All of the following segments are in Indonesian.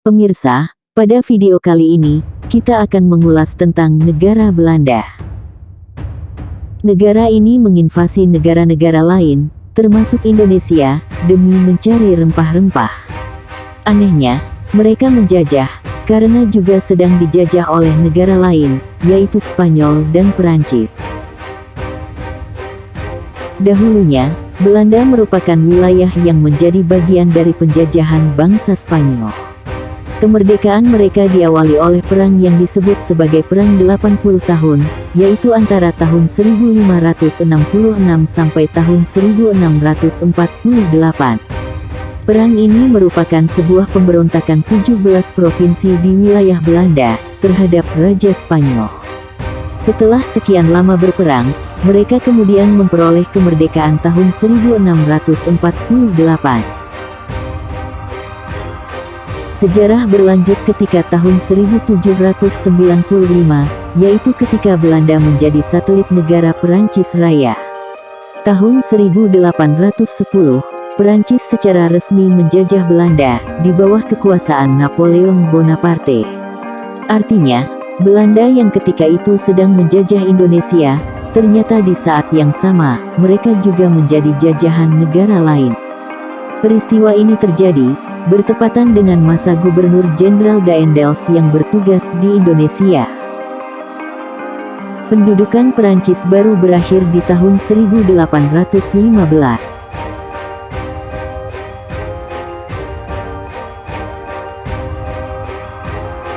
Pemirsa, pada video kali ini, kita akan mengulas tentang negara Belanda. Negara ini menginvasi negara-negara lain, termasuk Indonesia, demi mencari rempah-rempah. Anehnya, mereka menjajah, karena juga sedang dijajah oleh negara lain, yaitu Spanyol dan Perancis. Dahulunya, Belanda merupakan wilayah yang menjadi bagian dari penjajahan bangsa Spanyol. Kemerdekaan mereka diawali oleh perang yang disebut sebagai Perang 80 tahun, yaitu antara tahun 1566 sampai tahun 1648. Perang ini merupakan sebuah pemberontakan 17 provinsi di wilayah Belanda terhadap Raja Spanyol. Setelah sekian lama berperang, mereka kemudian memperoleh kemerdekaan tahun 1648. Sejarah berlanjut ketika tahun 1795, yaitu ketika Belanda menjadi satelit negara Perancis Raya. Tahun 1810, Perancis secara resmi menjajah Belanda, di bawah kekuasaan Napoleon Bonaparte. Artinya, Belanda yang ketika itu sedang menjajah Indonesia, ternyata di saat yang sama, mereka juga menjadi jajahan negara lain. Peristiwa ini terjadi bertepatan dengan masa Gubernur Jenderal Daendels yang bertugas di Indonesia. Pendudukan Perancis baru berakhir di tahun 1815.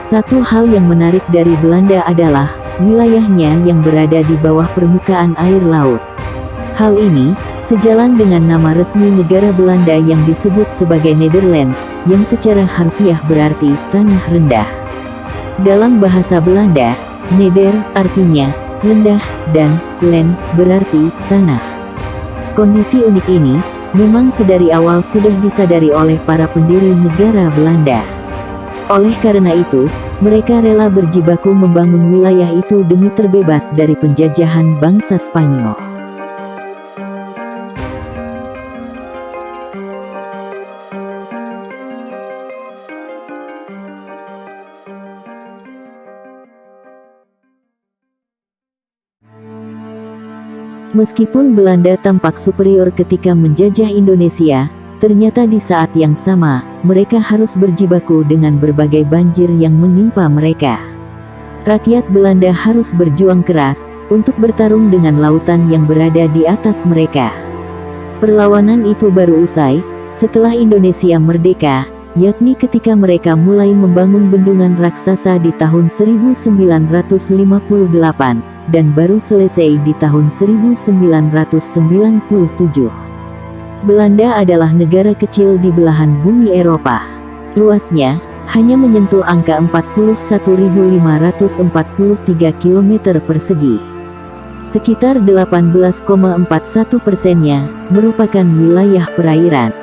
Satu hal yang menarik dari Belanda adalah wilayahnya yang berada di bawah permukaan air laut. Hal ini sejalan dengan nama resmi negara Belanda yang disebut sebagai Nederland, yang secara harfiah berarti tanah rendah. Dalam bahasa Belanda, Neder artinya rendah dan land berarti tanah. Kondisi unik ini memang sedari awal sudah disadari oleh para pendiri negara Belanda. Oleh karena itu, mereka rela berjibaku membangun wilayah itu demi terbebas dari penjajahan bangsa Spanyol. Meskipun Belanda tampak superior ketika menjajah Indonesia, ternyata di saat yang sama, mereka harus berjibaku dengan berbagai banjir yang menimpa mereka. Rakyat Belanda harus berjuang keras untuk bertarung dengan lautan yang berada di atas mereka. Perlawanan itu baru usai setelah Indonesia merdeka, yakni ketika mereka mulai membangun bendungan raksasa di tahun 1958 dan baru selesai di tahun 1997. Belanda adalah negara kecil di belahan bumi Eropa. Luasnya hanya menyentuh angka 41.543 km persegi. Sekitar 18,41%-nya merupakan wilayah perairan.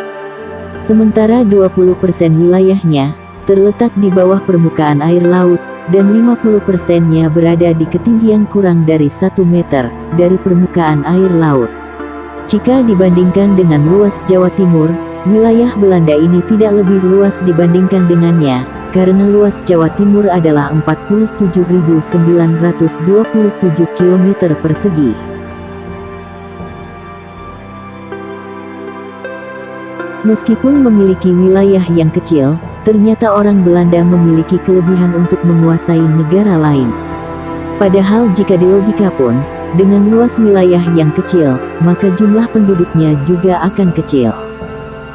Sementara 20% wilayahnya terletak di bawah permukaan air laut, dan 50%-nya berada di ketinggian kurang dari 1 meter dari permukaan air laut. Jika dibandingkan dengan luas Jawa Timur, wilayah Belanda ini tidak lebih luas dibandingkan dengannya, karena luas Jawa Timur adalah 47.927 km persegi. Meskipun memiliki wilayah yang kecil, ternyata orang Belanda memiliki kelebihan untuk menguasai negara lain. Padahal jika di logika pun, dengan luas wilayah yang kecil, maka jumlah penduduknya juga akan kecil.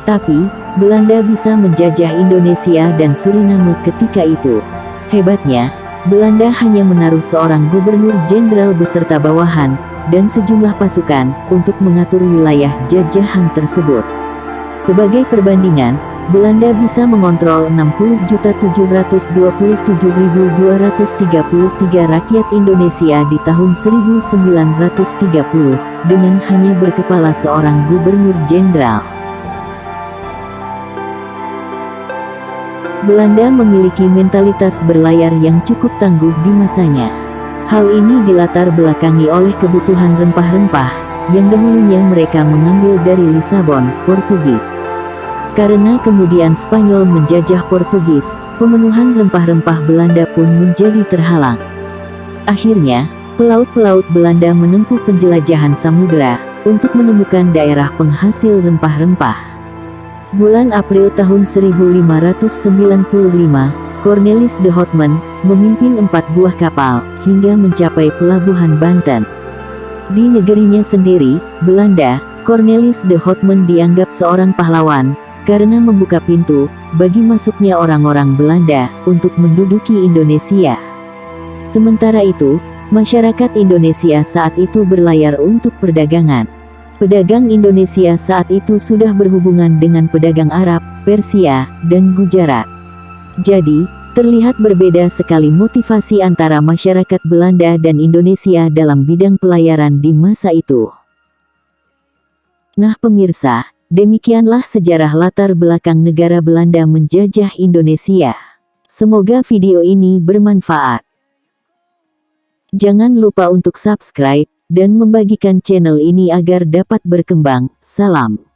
Tapi, Belanda bisa menjajah Indonesia dan Suriname ketika itu. Hebatnya, Belanda hanya menaruh seorang gubernur jenderal beserta bawahan, dan sejumlah pasukan, untuk mengatur wilayah jajahan tersebut. Sebagai perbandingan, Belanda bisa mengontrol 60.727.233 rakyat Indonesia di tahun 1930, dengan hanya berkepala seorang gubernur jenderal. Belanda memiliki mentalitas berlayar yang cukup tangguh di masanya. Hal ini dilatar belakangi oleh kebutuhan rempah-rempah, yang dahulunya mereka mengambil dari Lisabon, Portugis. Karena kemudian Spanyol menjajah Portugis, pemenuhan rempah-rempah Belanda pun menjadi terhalang. Akhirnya, pelaut-pelaut Belanda menempuh penjelajahan samudera untuk menemukan daerah penghasil rempah-rempah. Bulan April tahun 1595, Cornelis de Houtman memimpin 4 buah kapal hingga mencapai pelabuhan Banten. Di negerinya sendiri, Belanda, Cornelis de Houtman dianggap seorang pahlawan karena membuka pintu bagi masuknya orang-orang Belanda untuk menduduki Indonesia. Sementara itu, masyarakat Indonesia saat itu berlayar untuk perdagangan. Pedagang Indonesia saat itu sudah berhubungan dengan pedagang Arab, Persia, dan Gujarat. Jadi, terlihat berbeda sekali motivasi antara masyarakat Belanda dan Indonesia dalam bidang pelayaran di masa itu. Nah pemirsa, demikianlah sejarah latar belakang negara Belanda menjajah Indonesia. Semoga video ini bermanfaat. Jangan lupa untuk subscribe dan membagikan channel ini agar dapat berkembang. Salam.